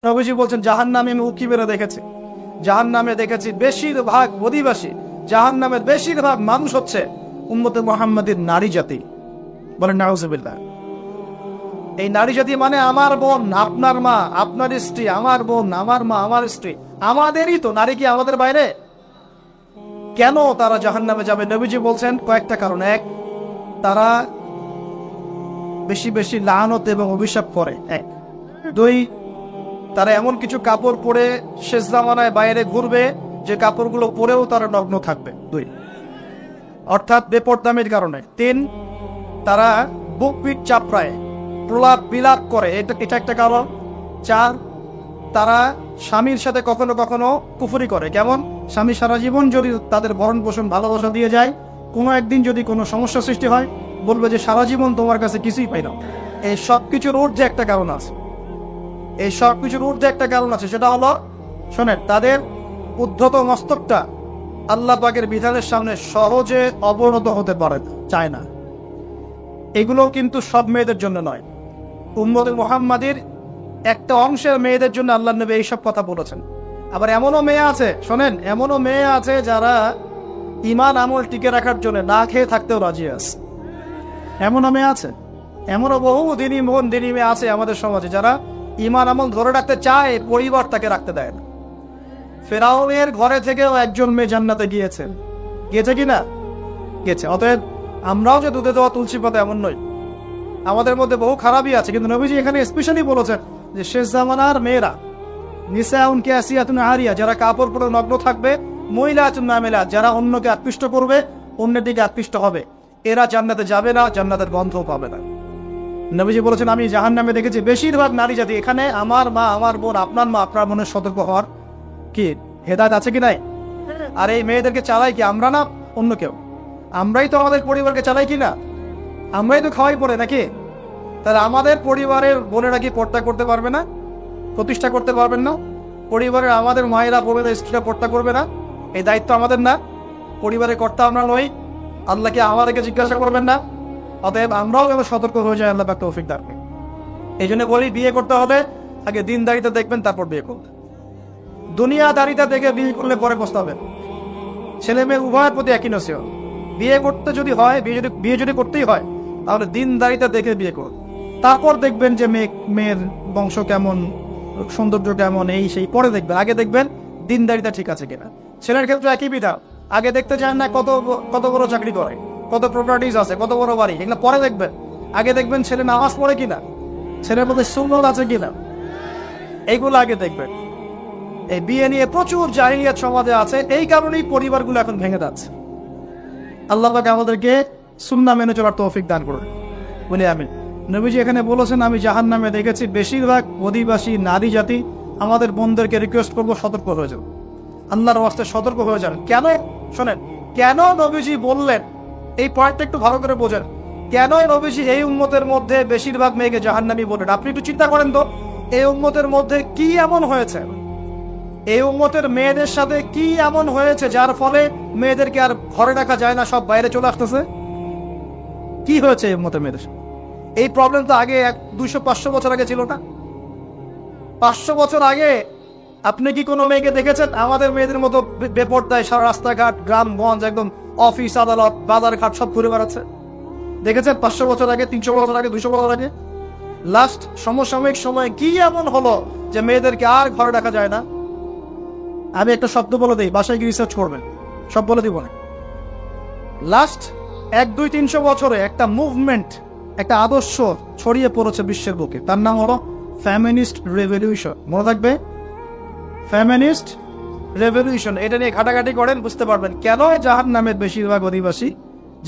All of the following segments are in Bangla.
নবীজি বলছেন জাহান্নামে আমি উঁকি মেরে দেখেছি, জাহান্নামে দেখেছি বেশিরভাগ অধিবাসী, জাহান্নামের বেশিরভাগ মানুষ হচ্ছে উম্মতে মুহাম্মাদের নারী জাতি। বলেন নাউজুবিল্লাহ। এই নারী জাতি মানে আমার বোন, আপনার মা, আপনার স্ত্রী, আমার বোন, আমার মা, আমার স্ত্রী, আমাদেরই তো। নারী কি আমাদের বাইরে? কেন তারা জাহান্নামে যাবে? নবীজি বলছেন কয়েকটা কারণ। এক, তারা বেশি বেশি লানত এবং অভিশাপ করে। এক। দুই, তারা এমন কিছু কাপড় পরে শেষ জামানায় বাইরে ঘুরবে যে কাপড়গুলো পরেও তারা নগ্ন থাকবে। দুই, অর্থাৎ বেপরদামির কারণে। তিন, তারা বুক পিঠ চাপড়ায় প্রলাপ বিলাপ করে, এটা একটা কারণ। চার, তারা স্বামীর সাথে কখনো কখনো কুফরি করে। কেমন? স্বামী সারা জীবন যদি তাদের ভরণ পোষণ ভালোবাসা দিয়ে যায়, কোনো একদিন যদি কোনো সমস্যা সৃষ্টি হয়, বলবে যে সারা জীবন তোমার কাছে কিছুই পাই না। এই সব কিছুর ঊর্ধ্বে একটা কারণ আছে, এই সব কিছুর ঊর্ধ্বে একটা কারণ আছে, সেটা হলো, শোনেন, তাদের উদ্ধত মস্তকটা আল্লাহ পাকের বিধানের সামনে সহজে অবনত হতে পারে না, চায় না। এগুলো কিন্তু সব মেয়েদের জন্য নয়, উম্মতে মুহাম্মাদের একটা অংশের মেয়েদের জন্য আল্লাহ নবী এইসব কথা বলেছেন। আবার এমনও মেয়ে আছে, শোনেন, এমনও মেয়ে আছে যারা ঈমান আমল টিকে রাখার জন্য না খেয়ে থাকতেও রাজি আছে। এমনও মেয়ে আছে, এমনও বহু দিনী মন দিনী মেয়ে আছে আমাদের সমাজে যারা ঈমান আমল ধরে রাখতে চায়, পরিবার তাকে রাখতে দেয় না। ফেরাউনের ঘরে থেকেও একজন মেয়ে জান্নাতে গিয়েছে, গিয়েছে কিনা? গেছে। অতএব আমরাও যে দুধে দেওয়া তুলসী পাতা এমন নই, আমাদের মধ্যে বহু খারাপই আছে। কিন্তু নবীজি এখানে স্পেশালি বলেছেন যে শেষ জামানার মেয়েরা, নিসাউন কাসিয়াতুন আরিয়া, যারা কাপড় পরে নগ্ন থাকবে, মহিলাতুন মামিলাত, যারা অন্যকে আকৃষ্ট করবে, অন্যের দিকে আকৃষ্ট হবে, এরা জান্নাতে যাবে না, জান্নাতের গন্ধও পাবে না। নবীজি বলেছেন আমি জাহান্নামে দেখেছি বেশিরভাগ নারী জাতি। এখানে আমার মা, আমার বোন, আপনার মা, আপনার বোনের সতর্ক হওয়ার কি হেদায়েত আছে কি নাই? আর এই মেয়েদেরকে চালাই কি আমরা না অন্য কেউ? আমরাই তো আমাদের পরিবারকে চালাই কি না? আমরাই তো খাওয়াই পড়ে নাকি? তাহলে আমাদের পরিবারের বোনেরা কি পর্দা করতে পারবে না, প্রতিষ্ঠা করতে পারবেন না? পরিবারের আমাদের মায়েরা, বোনেরা, স্ত্রীরা পর্দা করবে না? এই দায়িত্ব আমাদের না? পরিবারের কর্তা আমরা নই? আল্লাহকে আমাদেরকে জিজ্ঞাসা করবেন না? অতএব আমরাও যেন সতর্ক হয়ে যায়, আল্লাহ পাক তৌফিক দান করুন। এই জন্য বলি, বিয়ে করতে হবে আগে দিনদারিতা দেখবেন, তারপর বিয়ে করবেন। দুনিয়াদারিতা দেখে বিয়ে করলে পরে পস্তাবেন। ছেলে মেয়ে উভয়ের প্রতি একই নসিহত, বিয়ে করতে যদি হয়, বিয়ে যদি করতেই হয়, তাহলে দিনদারিতা দেখে বিয়ে করুন। তারপর দেখবেন যে মেয়ের বংশ কেমন, সৌন্দর্য কেমন, এই সেই পরে দেখবেন। আগে দেখবেন দিনদারিতা ঠিক আছে কিনা। ছেলের ক্ষেত্রে একই বিধান, আগে দেখতে চান না কত বড় চাকরি করে, কত প্রপার্টিজ আছে, কত বড় বাড়ি, এগুলো পরে দেখবেন। আগে দেখবেন ছেলে নামাজ পড়ে কিনা, ছেলের মধ্যে সুন্নত আছে কিনা, এইগুলো আগে দেখবেন। এই বিয়ে নিয়ে প্রচুর জাহিলিয়াত সমাজে আছে, এই কারণেই পরিবারগুলো এখন ভেঙে যাচ্ছে। আল্লাহ পাক আমাদেরকে সুন্নাহ মেনে চলার তৌফিক দান করুন, বলে আমিন। নবীজি এখানে বলেছেন আমি জাহান্নামে দেখেছি বেশিরভাগ অধিবাসী নারী জাতি। আমাদের বোনদেরকে রিকোয়েস্ট করবো, সতর্ক হয়ে যান, আল্লাহর ওয়াস্তে সতর্ক হয়ে যান। কেন? শোনেন, কেন নবীজি বললেন এই পয়েন্টটা একটু ভালো করে বোঝেন। কেন নবীজি এই উম্মতের মধ্যে বেশিরভাগ মেয়েকে জাহান্নামী বলেন? আপনি একটু চিন্তা করেন তো, এই উম্মতের মধ্যে কি এমন হয়েছে, এই উম্মতের মেয়েদের সাথে কি এমন হয়েছে যার ফলে মেয়েদেরকে আর ঘরে রাখা যায় না, সব বাইরে চলে আসতেছে? কি হয়েছে এই উম্মতের মেয়েদের সাথে? এই প্রবলেম তো আগে 200-500 বছর আগে ছিল না। 500 বছর আগে আপনি কি কোনো মেয়েকে দেখেছেন আমাদের মেয়েদের মতো বেপরদায় সারা রাস্তাঘাট, গ্রামগঞ্জ, একদম অফিস আদালত বাজার ঘাট সব ঘুরে বেড়াচ্ছে? দেখেছেন 500 বছর আগে, 300 বছর আগে, 200 বছর আগে? লাস্ট সমসাময়িক সময়ে কি এমন হলো যে মেয়েদেরকে আর ঘরে রাখা যায় না? আমি একটা শব্দ বলে দিই, বাসায় গিয়ে রিসার্চ করবেন, সব বলে দিব না। লাস্ট 100-200-300 বছরে একটা মুভমেন্ট, একটা আদর্শ ছড়িয়ে পড়েছে বিশ্বের বুকে, তার নাম হলো ফেমিনিস্ট রেভলিউশন। মনে থাকবে, ফেমিনিস্ট রেভলিউশন। এটা নিয়ে ঘাটাঘাটি করেন, বুঝতে পারবেন কেন জাহান্নামের বেশিরভাগ অধিবাসী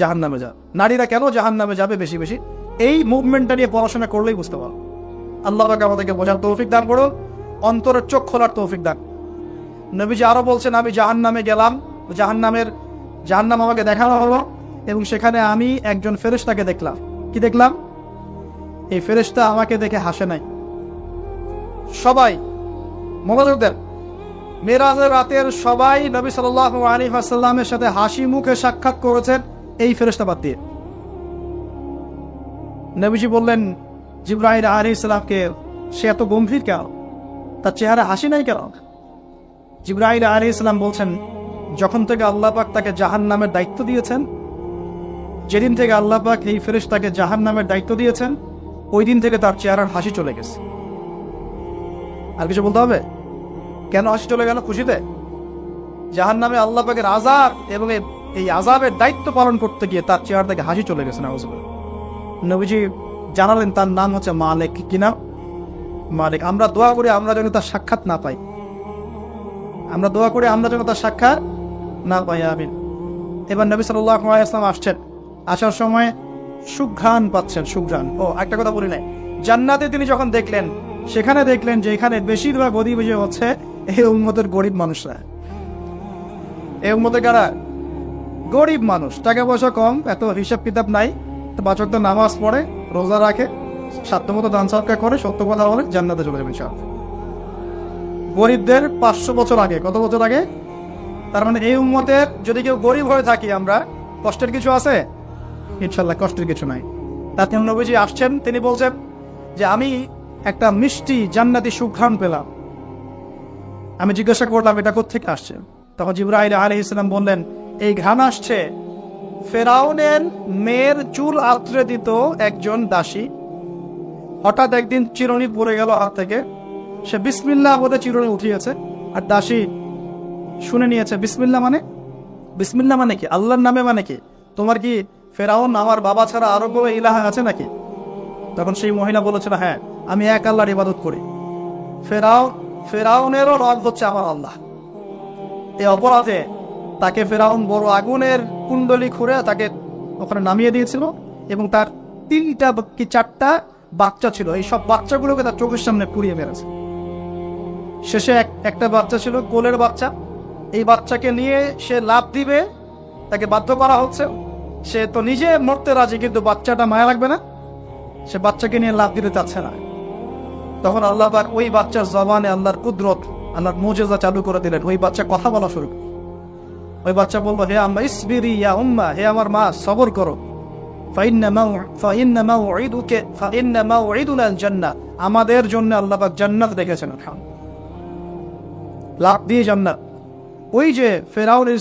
জাহান্নামে যাবে, নারীরা কেন জাহান্নামে যাবে বেশি বেশি। এই মুভমেন্টটা নিয়ে পড়াশোনা করলেই বুঝতে পারবেন। আল্লাহ পাক আমাদেরকে বোঝার তৌফিক দান করুন, অন্তরের চোখ খোলার তৌফিক দান। নবীজি আরো বলছেন আমি জাহান্নামে গেলাম, জাহান্নাম আমাকে দেখানো হলো, এবং সেখানে আমি একজন ফেরেশতাকে দেখলাম। কি দেখলাম? এই ফেরেশতা আমাকে দেখে হাসে নাই। সবাই মনোযোগ দেন, মেরাজের রাতের সবাই নবী সাল্লাল্লাহু আলাইহি ওয়াসাল্লামের সাথে হাসি মুখে সাক্ষাৎ করেছেন এই ফেরেশতা বাদ দিয়ে। নবীজি বললেন জিবরাইল আলাইহিস সালামকে, সে এত গম্ভীর কেন? তার চেহারা হাসি নাই কেন? জিবরাইল আলাইহিস সালাম বলছেন, যখন থেকে আল্লাহ পাক তাকে জাহান্নামের দায়িত্ব দিয়েছেন, যেদিন থেকে আল্লাহ পাক এই ফেরেশতাকে জাহান্নামের দায়িত্ব দিয়েছেন, ওই দিন থেকে তার চেহারার হাসি চলে গেছে। আর কিছু বলতে হবে? কেন হাসি চলে গেল? খুশিতে? জাহান্নামে আল্লাহ পাকের আযাব এবং এই আযাবের দায়িত্ব পালন করতে গিয়ে তার চেহারা থেকে হাসি চলে গেছে। নাউযুবিল্লাহ। নবীজি জানালেন তার নাম হচ্ছে মালিক। কি নাম? মালিক। আমরা দোয়া করি আমরা যেন তার সাক্ষাৎ না পাই, আমরা দোয়া করি আমরা যেন তার সাক্ষাৎ না পাই। আমিন। এবার নবী সাল্লাল্লাহু আলাইহি ওয়াসাল্লাম আসছেন, আসার সময় সুঘ্রাণ পাচ্ছেন। সুঘ্রাণ। ও একটা কথা বলি নাই, জান্নাতে তিনি যখন দেখলেন, সেখানে দেখলেন যে এখানে বেশিরভাগ অধিবাসী হচ্ছে এই উম্মতের গরিব মানুষরা। এই উম্মতের কারা? গরিব মানুষ, টাকা পয়সা কম, এত হিসাব কিতাব নাই, পাঁচ ওয়াক্ত নামাজ পড়ে, রোজা রাখে, সাধ্যমতো দান সদকা করে, সত্য কথা বলে, জান্নাতে চলে যাবেন সব। গরিবদের 500 বছর আগে। কত বছর আগে? তার মানে এই উম্মতের যদি কেউ গরিব হয়ে থাকি আমরা, কষ্টের কিছু আছে? ইনশাল্লাহ কষ্টের কিছু নাই। তাতে নবীজি আসছেন, তিনি বলছেন যে আমি একটা মিষ্টি জান্নাতি সুঘ্রাণ পেলাম। আমি জিজ্ঞাসা করলাম এটা কোত্থেকে আসছে? তখন জিবরাইল আলাইহিস সালাম বললেন, এই ঘ্রাণ আসছে ফেরাউনের মেয়ের চুল আঁচড়ে দিত একজন দাসী। হঠাৎ একদিন চিরুনি পড়ে গেল হাত থেকে, সে বিসমিল্লাহ বলে চিরুনি উঠিয়েছে, আর দাসী শুনে নিয়েছে। বিসমিল্লাহ মানে? বিসমিল্লাহ মানে কি? আল্লাহর নামে মানে কি? তোমার কি ফেরাউন আমার বাবা ছাড়া আরো কোনো ইলাহা আছে নাকি? তখন সেই মহিলা বলেছিল, হ্যাঁ, আমি এক আল্লাহর ইবাদত করি। ফেরাউনেরও রব হচ্ছে আমার আল্লাহ। এই অপরাধে তাকে ফেরাউন বড় আগুনের কুণ্ডলি খুঁড়ে তাকে ওখানে নামিয়ে দিয়েছিল, এবং তার 3টা কি 4টা বাচ্চা ছিল। এই সব বাচ্চাগুলোকে তার চোখের সামনে পুড়িয়ে মেরেছে। শেষে একটা বাচ্চা ছিল, কোলের বাচ্চা। এই বাচ্চাকে নিয়ে সে লাফ দিবে, তাকে বাধ্য করা হচ্ছে। সে তো নিজে মরতে রাজি, কিন্তু বাচ্চাটা মায়া লাগবে না, সে বাচ্চাকে নিয়ে লাফ দিতে চাচ্ছে না। তখন আল্লাহ পাক ওই বাচ্চার জবানে আল্লাহর কুদরত, আল্লাহর মুজিজা চালু করে দিলেন। ওই বাচ্চা কথা বলা শুরু করে। ওই বাচ্চা বলল, হে আম্মা ইসবিরি ইয়া উম্মা, হে আমার মা সবর করো। আমাদের জন্য আল্লাহ পাক জান্নাত রেখেছেন। লাভ দিয়ে জান্নাত। ওই যে ফেরাউনের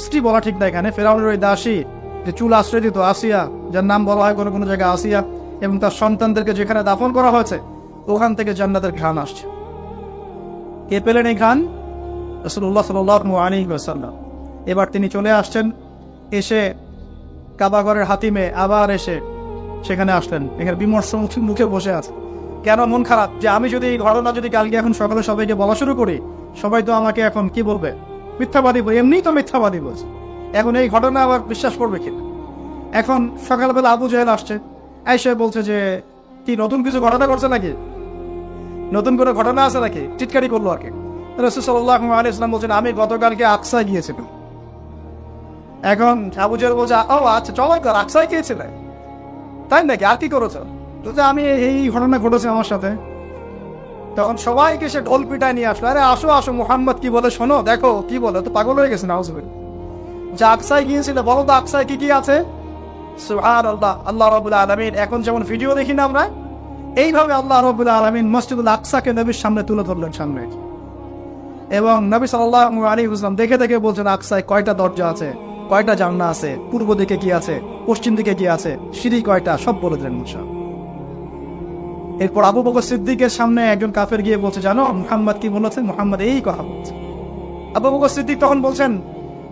স্ত্রী বলা ঠিক না এখানে, ফেরাউনের ওই দাসী যে চুল আশ্রয় দিত, আসিয়া, যার নাম বলা হয় কোনো কোনো জায়গায় আসিয়া, এবং তার সন্তানদেরকে যেখানে দাফন করা হয়েছে ওখান থেকে জান্নাতের ঘ্রাণ আসছে। কে পেলেন এই ঘ্রাণ? রাসূলুল্লাহ সাল্লাল্লাহু আলাইহি ওয়াসাল্লাম। এবার তিনি চলে আসছেন, এসে কাবাঘরের হাতিমে আবার এসে সেখানে আসলেন। এখানে বিমর্ষ মুখে বসে আছে। কেন মন খারাপ? যে আমি যদি এই ঘটনা যদি কালকে এখন সকালে সবাইকে বলা শুরু করি, সবাই তো আমাকে এখন কি বলবে? মিথ্যাবাদী বলবে। এমনিই তো মিথ্যাবাদী বলছে, এখন এই ঘটনা আবার বিশ্বাস করবে কিনা? এখন সকালবেলা আবু জাহেল আসছে, আয়েশা বলছে যে কি নতুন কিছু ঘটনা করছে নাকি, নতুন কোনো ঘটনা আছে নাকি, চিৎকারি করলো আর কি। রাসূল সাল্লাল্লাহু আলাইহি ওয়াসাল্লাম বলছেন, আমি গতকালকে আকসা গিয়েছিলাম। এখন আবু জাহেল বলছে, ও আচ্ছা চমৎকার, আকসায় গিয়েছিলে, তাই নাকি? আর কি করেছো? তো আমি এই ঘটনা ঘটেছে আমার সাথে। তখন সবাইকে সে ঢোল পিটায় নিয়ে আসলো, আরে আসো আসো, মুহাম্মদ কি বলে শোনো, দেখো কি বলে। তো পাগল হয়ে গেছে নাউজুবিল্লাহ। যে আকসায় গিয়েছিল, বলো তো আকসায় কি কি আছে? সুবহানাল্লাহ, আল্লাহ রাব্বুল আলামিন। এখন যেমন ভিডিও দেখি না আমরা, এইভাবে আল্লাহ রাব্বুল আলামিন মসজিদুল আকসাকে নবীর সামনে তুলে ধরলেন সামনে, এবং নবী সাল্লাল্লাহু আলাইহি ওয়াসাল্লাম দেখে দেখে বলছেন আকসায় কয়টা দরজা আছে, কয়টা জানলা আছে, পূর্ব দিকে কি আছে, পশ্চিম দিকে কি আছে, সিঁড়ি কয়টা, সব বলে দিলেন মুসা। এরপর আবু বকর সিদ্দিকের সামনে একজন কাফের গিয়ে বলছে, জানো মুহাম্মদ কি বলেছেন? মুহাম্মদ এই কথা বলছে। আবু বকর সিদ্দিক তখন বলছেন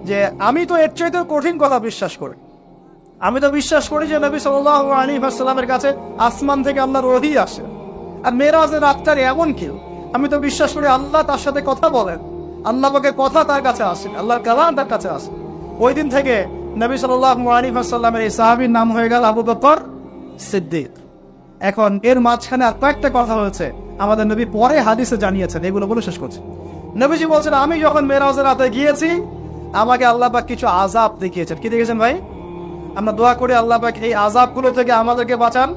যে আমি তো এর চাইতে কঠিন কথা বিশ্বাস করি। আমি তো বিশ্বাস করি যে নবী সাল্লাল্লাহু আলাইহি ওয়াসাল্লামের কাছে আসমান থেকে আল্লাহর ওহী আসে, আর মেরাজের রাতটার এমন কি, আমি তো বিশ্বাস করি আল্লাহ তার সাথে কথা বলেন, আল্লাহ পাকের কথা তার কাছে আসে, আল্লাহর কালাম তার কাছে আসে। ওই দিন থেকে নবী সাল্লাল্লাহু আলাইহি ওয়াসাল্লামের এই সাহাবীর নাম হয়ে গেল আবু বকর সিদ্দিক। এখন এর মাঝখানে আর কয়েকটা কথা হয়েছে, আমাদের নবী পরে হাদিসে জানিয়েছেন, এগুলো বলে শেষ করছে। নবীজি বলছেন, আমি যখন মেরাজের রাতে গিয়েছি, আমাকে আল্লাহ পাক কিছু আযাব দেখিয়েছেন। কি দেখেছেন ভাই? আমরা দোয়া করি আল্লাহ পাক এই আযাবগুলো থেকে আমাদেরকে বাঁচান,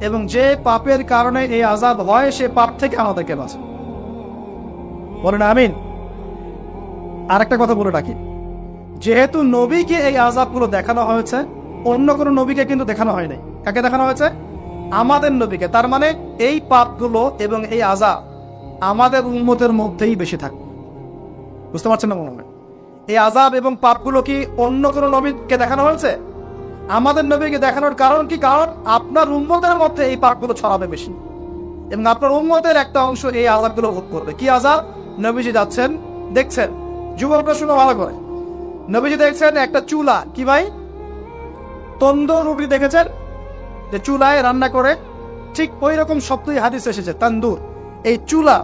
এবং যে পাপের কারণে এই আযাব হয় সে পাপ থেকে আমাদেরকে বাঁচান। বলেন আমিন। আর একটা কথা বলে রাখি, যেহেতু নবীকে এই আযাবগুলো দেখানো হয়েছে, অন্য কোনো নবীকে কিন্তু দেখানো হয় নাই। কাকে দেখানো হয়েছে? আমাদের নবীকে। তার মানে এই পাপগুলো এবং এই আযাব আমাদের উম্মতের মধ্যেই বেশি থাকবে। বুঝতে পারছেন না মনে হয়? এই আযাব এবং পাপগুলো কি অন্য কোনো নবীকে দেখানো হয়েছে? আমাদের নবীকে দেখানোর কারণ কি? কারণ আপনার উম্মতের মধ্যে এই পাপগুলো ছড়াবে বেশি, এবং আপনার উম্মতের একটা অংশ এই আযাবগুলো ভোগ করবে। কি আযাব? নবীজি যাচ্ছেন, দেখছেন, যুবকরা শুনে ভালো করে, নবীজি দেখছেন একটা চুলা, কি ভাই, তন্দুর রুটি দেখেছেন যে চুলায় রান্না করে, ঠিক ওই রকম শব্দই হাদিস এসেছে, তান্দুর। এই চুলা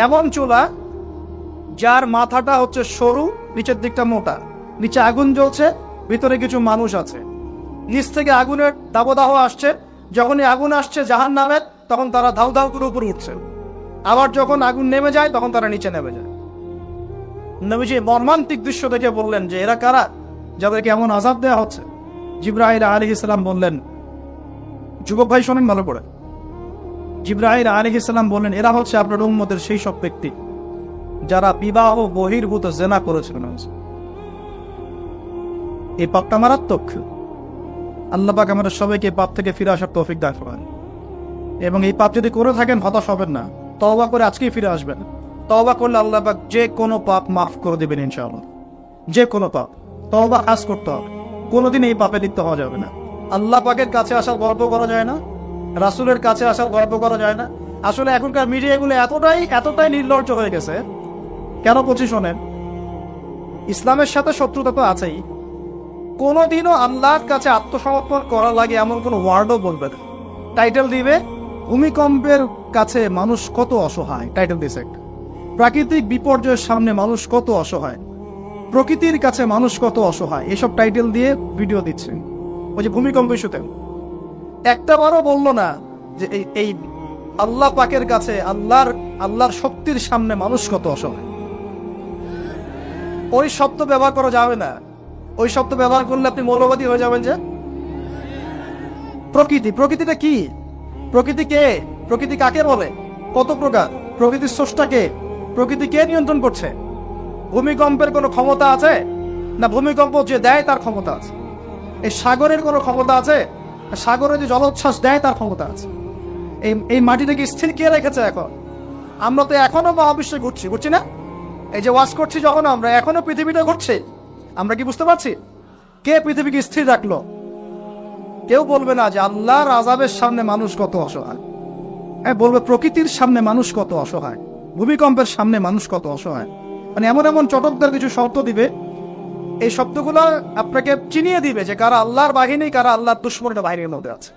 এমন চুলা যার মাথাটা হচ্ছে সরু, নিচের দিকটা মোটা, নিচে আগুন জ্বলছে, ভিতরে কিছু মানুষ আছে, নিচ থেকে আগুনের দাবদাহ আসছে। যখনই আগুন আসছে জাহান্নামের, তখন তারা ধাউ ধাউ করে উপরে উঠছে, আবার যখন আগুন নেমে যায় তখন তারা নিচে নেমে যায়। নবীজি মর্মান্তিক দৃশ্য দেখে বললেন যে এরা কারা, যাদেরকে এমন আযাব দেওয়া হচ্ছে? জিবরাইল আলাইহিস সালাম বললেন, যুবক ভাই শোনেন ভালো করে, জিবরাইল আলাইহিস সালাম বললেন, এরা হচ্ছে আপনার উম্মতের সেই সব ব্যক্তি যারা বিবাহ বহির্ভূত জেনা করেছিলেন। এই পাপটা মারাত্মক। আল্লাহ পাক আমাদের সবাইকে পাপ থেকে ফিরে আসার তৌফিক দান করেন, এবং এই পাপ যদি করে থাকেন হতাশ হবেন না, তওবা করে আজকেই ফিরে আসবেন। তওবা করলে আল্লাহ পাক যে কোনো পাপ মাফ করে দেবেন ইনশাআল্লাহ। যে কোনো পাপ তওবা খাস করতে হবে, কোনোদিন এই পাপে লিপ্ত হওয়া যাবে না। আল্লাহ পাকের কাছে আসার গল্প করা যায় না, রাসূলের কাছে আসার গল্প করা যায় না। আসলে এখনকার মিডিয়াগুলো এতটাই নির্লজ্জ হয়ে গেছে। কেন বলছি শোনেন, ইসলামের সাথে শত্রুতা তো আছেই, কোনোদিনও আল্লাহর কাছে আত্মসমর্পণ করা লাগে এমন কোনো ওয়ার্ডও বলবে না। টাইটেল দিবে ভূমিকম্পের কাছে মানুষ কত অসহায়, টাইটেল দিছে একটা। প্রাকৃতিক বিপর্যয়ের সামনে মানুষ কত অসহায়, প্রকৃতির কাছে মানুষ কত অসহায়, এসব টাইটেল দিয়ে ভিডিও দিচ্ছে। ওই যে ভূমিকম্প ইস্যুতে একটা বারও বললো না যে এই আল্লাহ পাকের কাছে, আল্লাহর শক্তির সামনে মানুষ কত অসহায়। ওই শব্দ ব্যবহার করা যাবে না। ওই শব্দ ব্যবহার করলে আপনি মৌলবাদী হয়ে যাবেন। যে প্রকৃতিটা কি? প্রকৃতি কে? প্রকৃতি কাকে বলে? কত প্রকার? প্রকৃতির স্রষ্টা কে? প্রকৃতি কে নিয়ন্ত্রণ করছে? ভূমিকম্পের কোনো ক্ষমতা আছে না? ভূমিকম্প যে দেয় তার ক্ষমতা আছে। এই সাগরের কোনো ক্ষমতা আছে? সাগরে যে জলোচ্ছ্বাস দেয় তার ক্ষমতা আছে। এই মাটিটাকে স্থির কে রেখেছে? এখন আমরা তো এখনো মহাবিশ্বে ঘুরছি না? এই যে ওয়াজ করছি যখন আমরা, এখনো পৃথিবীটা ঘুরছে। আমরা কি বুঝতে পারছি? কে পৃথিবীকে স্থির রাখলো? কেউ বলবে না যে আল্লাহর আযাবের সামনে মানুষ কত অসহায়। বলবে প্রকৃতির সামনে মানুষ কত অসহায়, ভূমিকম্পের সামনে মানুষ কত অসহায়। মানে এমন এমন চটকদার কিছু শব্দ দিবে, এই শব্দগুলো আপনাকে চিনিয়ে দিবে যে কারা আল্লাহর বাহিনী, কারা আল্লাহর দুশমনের বাহিনীর মধ্যে আছে।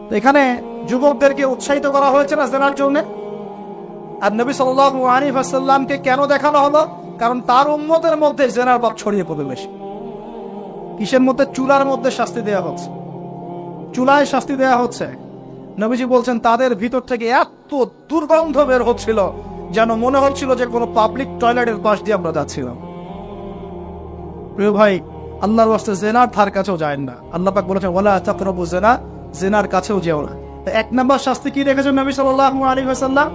তো এখানে যুবকদেরকে উৎসাহিত করা হয়েছে না জেনার জন্য। আর নবী সাল্লাল্লাহু আলাইহি ওয়াসাল্লামকে কেন দেখানো হলো? কারণ তার উম্মতের মধ্যে জেনার পাপ ছড়িয়ে পড়বে বেশি। কিসের মধ্যে? চুলার মধ্যে শাস্তি দেওয়া হচ্ছে, চুলায় শাস্তি দেওয়া হচ্ছে। নবীজি বলছেন তাদের ভিতর থেকে এত দুর্গন্ধ বের হচ্ছিল যেন মনে হচ্ছিল যে কোনো পাবলিক টয়লেটের পাশ দিয়ে আমরা যাচ্ছিলাম। প্রিয় ভাই, আল্লাহর ওয়াস্তে জেনার ধার কাছেও যায় না। আল্লাহ পাক বলেছেন ওয়ালা তাকরাবু জিনা, জেনার কাছেও যেও না। এক নাম্বার শাস্তি কি রেখেছেন নবী সাল্লাল্লাহু আলাইহি ওয়াসাল্লাম?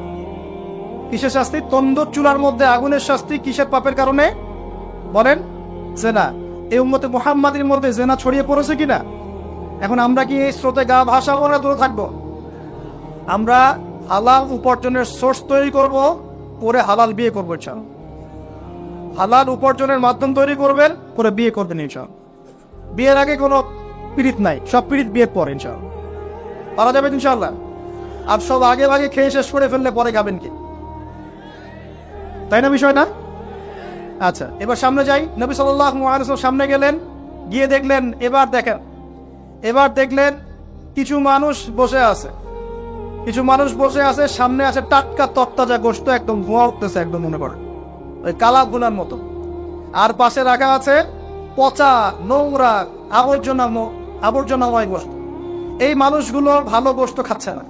কিসের শাস্তি? তন্দুর চুলার মধ্যে আগুনের শাস্তি। কিসের পাপের কারণে? বলেন, জেনা। এই উম্মতে মুহাম্মাদের মধ্যে জেনা ছড়িয়ে পড়েছে কিনা? এখন আমরা কি এই স্রোতে গা ভাসাবো না দূরে থাকবো? আমরা হালাল উপার্জনের সোর্স তৈরি করব, করে হালাল বিয়ে করবো ইনশাআল্লাহ। হালাল উপার্জনের মাধ্যম তৈরি করবেন, করে বিয়ে করবেন ইনশাআল্লাহ। বিয়ের আগে কোনো পীড়িত নাই, সব পীড়িত বিয়ের পর ইনশাআল্লাহ পারা যাবে ইনশাআল্লাহ। আর সব আগে ভাগে খেয়ে শেষ করে ফেললে পরে খাবেন কি? তাই না বিষয় না? আচ্ছা, এবার সামনে যাই। নবী সাল্লাল্লাহু আলাইহি ওয়াসাল্লাম সামনে গেলেন, গিয়ে দেখলেন, এবার দেখলেন কিছু মানুষ বসে আছে, সামনে আছে টাটকা তরতাজা গোশত, একদম ধোঁয়া উঠতেছে, একদম মনে করে ওই কালা ভুনার মতো। আর পাশে রাখা আছে পচা, নোংরা, আবর্জনাময় গোশত। এই মানুষগুলো ভালো গোশত খাচ্ছে না,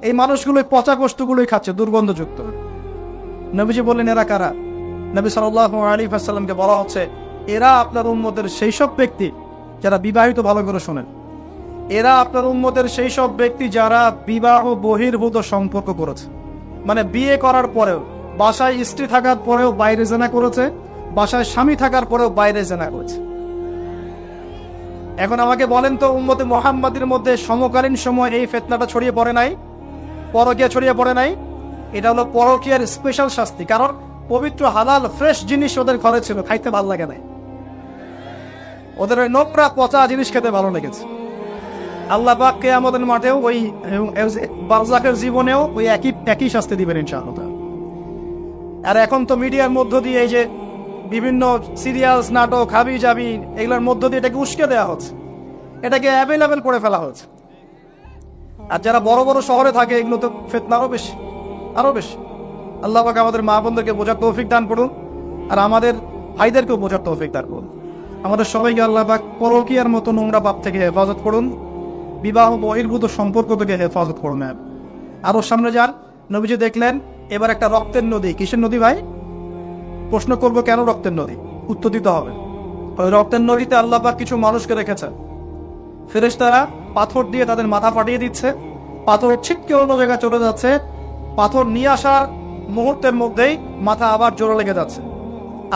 এই মানুষগুলো পচা গোশতগুলোই খাচ্ছে, দুর্গন্ধযুক্ত। নবীজি বললেন এরা কারা? নবী সাল্লাল্লাহু আলাইহি ওয়াসাল্লামকে বলা হচ্ছে এরা আপনার উম্মতের সেই সব ব্যক্তি যারা বিবাহিত, ভালো করে শোনেন, এরা আপনার উম্মতের সেই সব ব্যক্তি যারা বিবাহ বহির্ভূত সম্পর্ক করেছে। মানে বিয়ে করার পরেও, বাসায় স্ত্রী থাকার পরেও বাইরে জেনা করেছে, বাসায় স্বামী থাকার পরেও বাইরে জেনা করেছে। এখন আমাকে বলেন তো, উম্মতে মুহাম্মাদের মধ্যে সমকালীন সময় এই ফিতনাটা ছড়িয়ে পড়ে নাই? পরকীয়া ছড়িয়ে পড়ে নাই? এটা হলো পরকীয়ার স্পেশাল শাস্তি। কারণ পবিত্র হালাল ফ্রেশ জিনিস ওদের ঘরে ছিল, খাইতে ভালো লাগে নাই, ওদের ওই নোংরা পচা জিনিস খেতে ভালো লেগেছে। আল্লাহ পাক কিয়ামতের মাঠেও ওই বারজাখের জীবনেও ওই একই শাস্তি দিবেন ইনশাআল্লাহ। আর এখন তো মিডিয়ার মধ্য দিয়ে এই যে বিভিন্ন সিরিয়ালস, নাটক, হাবি জাবি, এগুলোর মধ্য দিয়ে এটাকে উস্কে দেওয়া হচ্ছে, এটাকে অ্যাভেলেবেল করে ফেলা হচ্ছে। আর যারা বড় বড় শহরে থাকে এগুলো তো ফিতনা আরো বেশি। আল্লাহ পাক আমাদের মা বোনদেরকে বোঝার তৌফিক দান করুন, আর আমাদের ভাইদেরকেও বোঝার তৌফিক দান করুন। আমাদের সবাইকে আল্লাহ পাক পরকীয়ার মতো নোংরা পাপ থেকে হেফাজত করুন, বিবাহ বহির্ভূত সম্পর্ক থেকে হেফাজত করুন। আরো সামনে যান, নবীজি দেখলেন এবার একটা রক্তের নদী। কিসের নদী ভাই? প্রশ্ন করব কেন রক্তের নদী, উত্তর দিতে হবে। ওই রক্তের নদীতে আল্লাহ পাক কিছু মানুষকে রেখেছে, ফেরেশতারা পাথর দিয়ে তাদের মাথা ফাটিয়ে দিচ্ছে, পাথর ছিটকে অন্য জায়গায় চলে যাচ্ছে, পাথর নিয়ে আসার মুহূর্তের মধ্যেই মাথা আবার জোরে লেগে যাচ্ছে,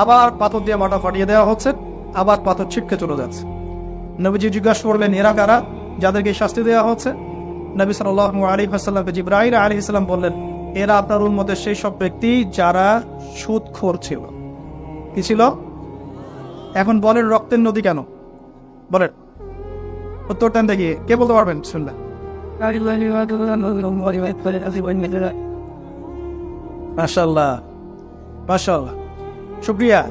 আবার পাথর দিয়ে মাথা ফাটিয়ে দেওয়া হচ্ছে, আবার পাথর ছিটকে চলে যাচ্ছে। নবীজি জিজ্ঞাসা করলেন এরা কারা যাদেরকে শাস্তি দেওয়া হচ্ছে? নবী সাল্লাল্লাহু আলাইহি ওয়াসাল্লামকে জিবরাইল আলাইহিস সালাম বললেন এরা আপনার উম্মতের সেই সব ব্যক্তি যারা সুদখোর ছিল। কি ছিল? এখন বলেন রক্তের নদী কেন? বলেন উত্তরটা দেখি, কে বলতে পারবেন? শুনলেন মাশাআল্লাহ মাশাআল্লাহ, শুকরিয়া।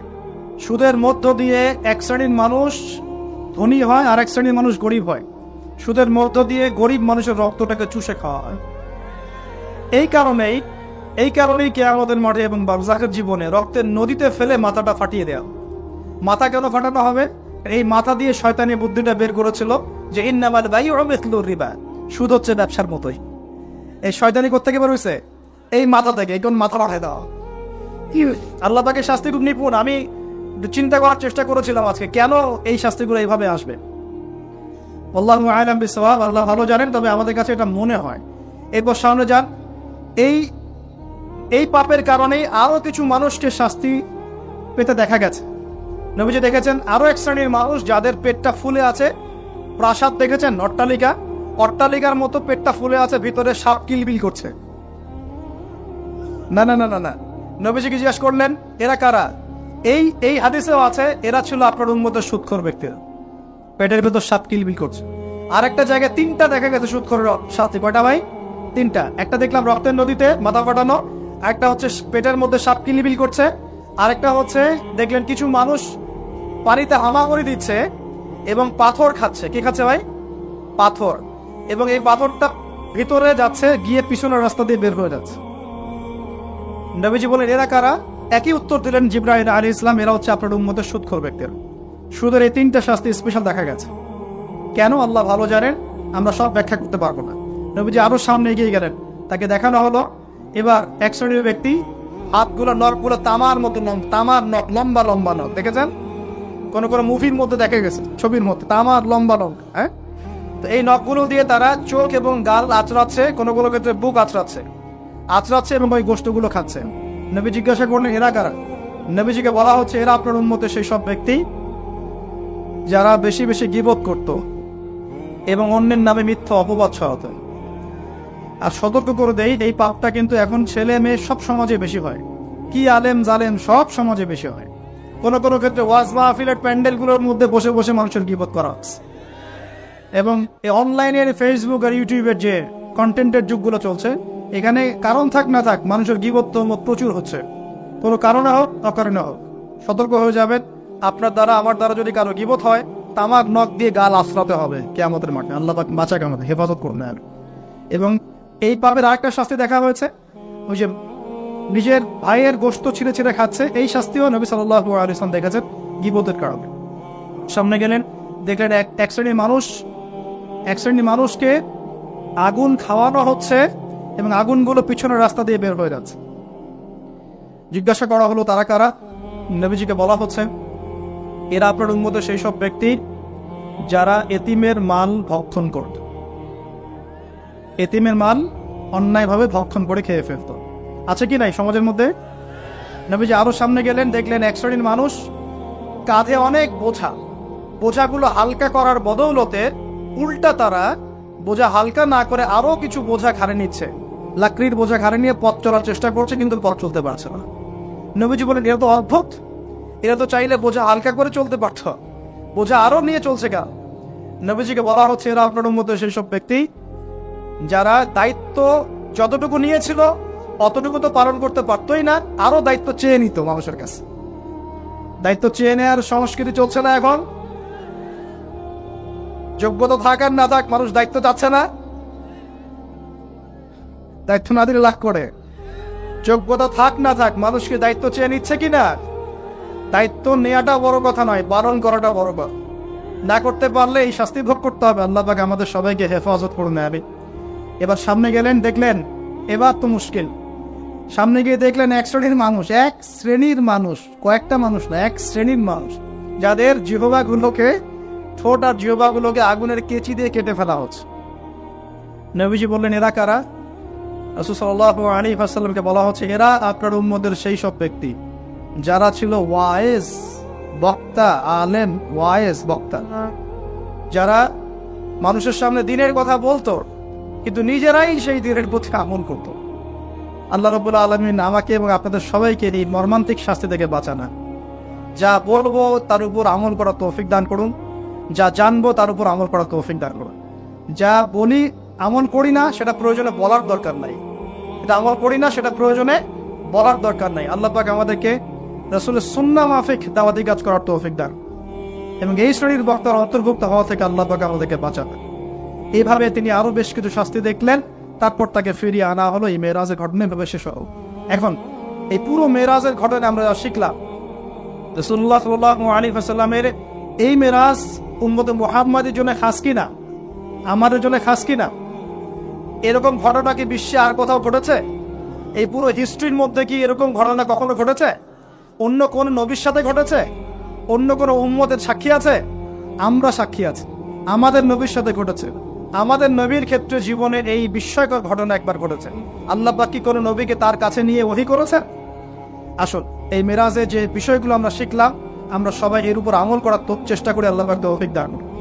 সুদের মধ্য দিয়ে এক শ্রেণীর মানুষ ধনী হয় আর এক শ্রেণীর মানুষ গরিব হয়। সুদের মধ্য দিয়ে গরিব মানুষের রক্তটাকে চুষে খাওয়া হয়। এই কারণেই কিয়ামতের মাঠে এবং বারজাখের জীবনে রক্তের নদীতে ফেলে মাথাটা ফাটিয়ে দেওয়া। মাথা কেন ফাটানো হবে? এই মাথা দিয়ে শয়তানি বুদ্ধিটা বের করেছিল যে ইন্নামাল বাইউ মিসলুর রিবা, সুদ হচ্ছে ব্যবসার মতোই। এই শয়তানি কোত্থেকে বের হয়েছে? এই মাথা থেকে। এই কোন মাথা পাঠায় দেওয়া। আল্লাহ পাকে শাস্তি খুব নিপুণ। আমি চিন্তা করার চেষ্টা করেছিলাম আজকে কেন এই শাস্তিগুলো এইভাবে আসবে। আল্লাহু আ'লাম বিসওয়াব, আল্লাহ ভালো জানেন, তবে আমাদের কাছে এটা মনে হয়। এরপর সামনে যান, এই পাপের কারণেই আরো কিছু মানুষকে শাস্তি পেতে দেখা গেছে। নবীজি দেখেছেন আরো এক শ্রেণীর মানুষ যাদের পেটটা ফুলে আছে। প্রাসাদ দেখেছেন, অট্টালিকার মতো পেটটা ফুলে আছে, ভিতরে সাপ কিলবিল করছে। না না না না না, নবীজিকে জিজ্ঞাসা করলেন এরা কারা? এই হাদিসেও আছে এরা ছিল আপনার উম্মতের সুদখোর ব্যক্তিরা, পেটের ভেতর সাপ কিলবিল করছে। আর একটা জায়গায় তিনটা দেখা গেছে সুদখোরের শাস্তি। কয়টা ভাই? তিনটা। একটা দেখলাম রক্তের নদীতে মাথা ফাটানো, একটা হচ্ছে পেটের মধ্যে সাপ কিলবিল করছে, আরেকটা হচ্ছে দেখলেন কিছু মানুষ পানিতে হামাগুড়ি দিচ্ছে এবং পাথর খাচ্ছে। কি খাচ্ছে ভাই? পাথর। এবং এই পাথরটা ভিতরে যাচ্ছে, গিয়ে পিছনের রাস্তা দিয়ে বের হয়ে যাচ্ছে। নবীজি বলেন এরা কারা? একই উত্তর দিলেন জিবরাইল আলাইহিস সালাম, এরা হচ্ছে আপনার উম্মতের সুদখোর ব্যক্তিরা। সুদের এই তিনটা শাস্তি স্পেশাল দেখা গেছে। কেন আল্লাহ ভালো জানেন, আমরা সব ব্যাখ্যা করতে পারবো না। নবীজি আরো সামনে এগিয়ে গেলেন, তাকে দেখানো হলো এবার এক শ্রেণীর ব্যক্তি, হাতগুলো নখগুলো তামার মতো, তামার নখ, লম্বা লম্বা নখ। দেখেছেন কোন কোন মুভির মধ্যে দেখা গেছে, ছবির মধ্যে তামার লম্বা নখ। হ্যাঁ, তো এই নখগুলো দিয়ে তারা চোখ এবং গাল আঁচড়াচ্ছে, কোনো কোনো ক্ষেত্রে বুক আঁচড়াচ্ছে এবং ওই গোশতগুলো খাচ্ছে। নবী জিজ্ঞাসা করলেন এরা কারা? নবীজিকে বলা হচ্ছে এরা আপনার উম্মতের সেই সব ব্যক্তি যারা বেশি বেশি গীবত করত এবং অন্যের নামে মিথ্যা অপবাদ ছড়াতো। আর সতর্ক করে দেই, এই পাপটা কিন্তু এখন ছেলে মেয়ে সব সমাজে বেশি হয়। কি আলেম জালেম সব সমাজে বেশি হয়। কোনো কোনো ক্ষেত্রে ওয়াজ মাহফিলের প্যান্ডেলগুলোর মধ্যে বসে বসে মানুষের গীবত করা হচ্ছে। এবং এই অনলাইনের ফেসবুক আর ইউটিউবের যে কন্টেন্টের যুগগুলো চলছে, এখানে কারণ থাক না থাক মানুষের গীবত প্রচুর হচ্ছে, কোনো কারণে হোক অকারণে হোক। সতর্ক হয়ে যাবেন, আপনার দ্বারা আমার দ্বারা যদি কারো গীবত হয়, তামাক নখ দিয়ে গাল আশ্রাতে হবে কিয়ামতের মাঠে। আল্লাহ পাক বাঁচাক, আমাদের হেফাজত করুন। এবং এই পাপের আরেকটা শাস্তি দেখা হয়েছে, ওই যে নিজের ভাইয়ের গোশত ছিঁড়ে ছিঁড়ে খাচ্ছে, এই শাস্তিও নবী সাল্লাল্লাহু আলাইহি ওয়াসাল্লাম দেখেছেন গীবতের কারণে। সামনে গেলেন, দেখলেন এক শ্রেণীর মানুষকে আগুন খাওয়ানো হচ্ছে এবং আগুনগুলো পিছনের রাস্তা দিয়ে বের হয়ে যাচ্ছে। জিজ্ঞাসা করা হলো তারা কারা? নবীজিকে বলা হচ্ছে এরা আপনার উম্মতের সেই সব ব্যক্তি যারা এতিমের মাল ভক্ষণ করত। এতিমের মাল অন্যায়ভাবে ভক্ষণ করে খেয়ে ফেলত। আছে কি নাই সমাজের মধ্যে? নবীজি আরো সামনে গেলেন, দেখলেন এক শ্রেণীর মানুষ কাঁধে অনেক বোঝাগুলো হালকা করার বদৌলতে উল্টা তারা বোঝা হালকা না করে আরো কিছু বোঝা ঘাড়ে নিচ্ছে। লাকড়ির বোঝা ঘাড়ে নিয়ে পথ চলার চেষ্টা করছে, কিন্তু পথ চলতে পারছে না। নবীজি বলেন, এরা তো অদ্ভুত, এরা তো চাইলে বোঝা হালকা করে চলতে পারত, বোঝা আরো নিয়ে চলছে কেন? নবীজিকে বলা হচ্ছে, এরা আপনার উম্মতের সেই সব ব্যক্তি যারা দায়িত্ব যতটুকু নিয়েছিল অতটুকু তো পালন করতে পারতোই না, আরো দায়িত্ব চেয়ে নিত মানুষের কাছে। দায়িত্ব চেয়ে নেওয়ার সংস্কৃতি চলছে না এখন। যোগ্যতা থাক আর না থাক, মানুষ দায়িত্ব চাচ্ছে না। দায়িত্ব না দিলে লাভ করে। যোগ্যতা থাক না থাক, মানুষকে দায়িত্ব চেয়ে নিচ্ছে কিনা। দায়িত্ব নেওয়াটা বড় কথা নয়, পালন করাটা বড় কথা। না করতে পারলে এই শাস্তি ভোগ করতে হবে। আল্লাহ পাক আমাদের সবাইকে হেফাজত করে নেবে। এবার সামনে গেলেন, দেখলেন এবার তো মুশকিল। সামনে গিয়ে দেখলেন এক শ্রেণীর মানুষ, কয়েকটা মানুষ না, এক শ্রেণীর মানুষ যাদের জিহ্বাগুলোকে, ঠোঁট আর জিহ্বাগুলোকে আগুনের কেচি দিয়ে কেটে ফেলা হচ্ছে। নবীজি বললেন, এরা কারা? রাসূল সাল্লাল্লাহু আলাইহি ওয়াসাল্লামকে বলা হচ্ছে, এরা আপনার উম্মতের সেই সব ব্যক্তি যারা ছিল ওয়াইজ বক্তা, আলেম ওয়াইজ বক্তা, যারা মানুষের সামনে দ্বীনের কথা বলতো কিন্তু নিজেরাই সেই দ্বীনের প্রতি আমল করত। আল্লাহ রাব্বুল আলামিন আমাকে এবং আপনাদের সবাইকে এই মর্মান্তিক শাস্তি থেকে বাঁচানা। যা বলবো তার উপর আমল করার তৌফিক দান করুন, যা জানবো তার উপর আমল করার তৌফিক দান করুন। যা বলি আমল করি না সেটা প্রয়োজনে বলার দরকার নাই, এটা আমল করি না সেটা প্রয়োজনে বলার দরকার নাই। আল্লাহ পাক আমাদেরকে রাসূলের সুন্নাহ মাফিক দাওয়াতি কাজ করার তৌফিক দান এবং এই শ্রেণীর বক্তার অন্তর্ভুক্ত হওয়া থেকে আল্লাহ পাক আমাদেরকে বাঁচাবেন। এইভাবে তিনি আরো বেশ কিছু শাস্তি দেখলেন, তারপর তাকে ফিরিয়ে আনা হলো। এই মেরাজের ঘটনা এভাবে শেষ হলো। এখন এই পুরো মেরাজের ঘটনা আমরা শিখলাম রাসূলুল্লাহ সাল্লাল্লাহু আলাইহি ওয়াসাল্লামের এই মেরাজ উম্মতে মুহাম্মাদের জন্য খাস কিনা, আমাদের জন্য খাস কিনা। এরকম ঘটনা কি বিশ্বে আর কোথাও ঘটেছে? এই পুরো হিস্ট্রির মধ্যে কি এরকম ঘটনা কখনো ঘটেছে? অন্য কোন নবীর সাথে ঘটেছে? অন্য কোন উম্মতের সাক্ষী আছে? আমরা সাক্ষী আছি, আমাদের নবীর সাথে ঘটেছে। আমাদের নবীর ক্ষেত্রে জীবনের এই বিস্ময়কর ঘটনা একবার ঘটেছে। আল্লাহ পাক কি কোনো নবীকে তার কাছে নিয়ে ওহী করেছেন? আসল এই মেরাজে যে বিষয়গুলো আমরা শিখলাম, আমরা সবাই এর উপর আমল করার চেষ্টা করি। আল্লাহ পাক তৌফিক দান করুন।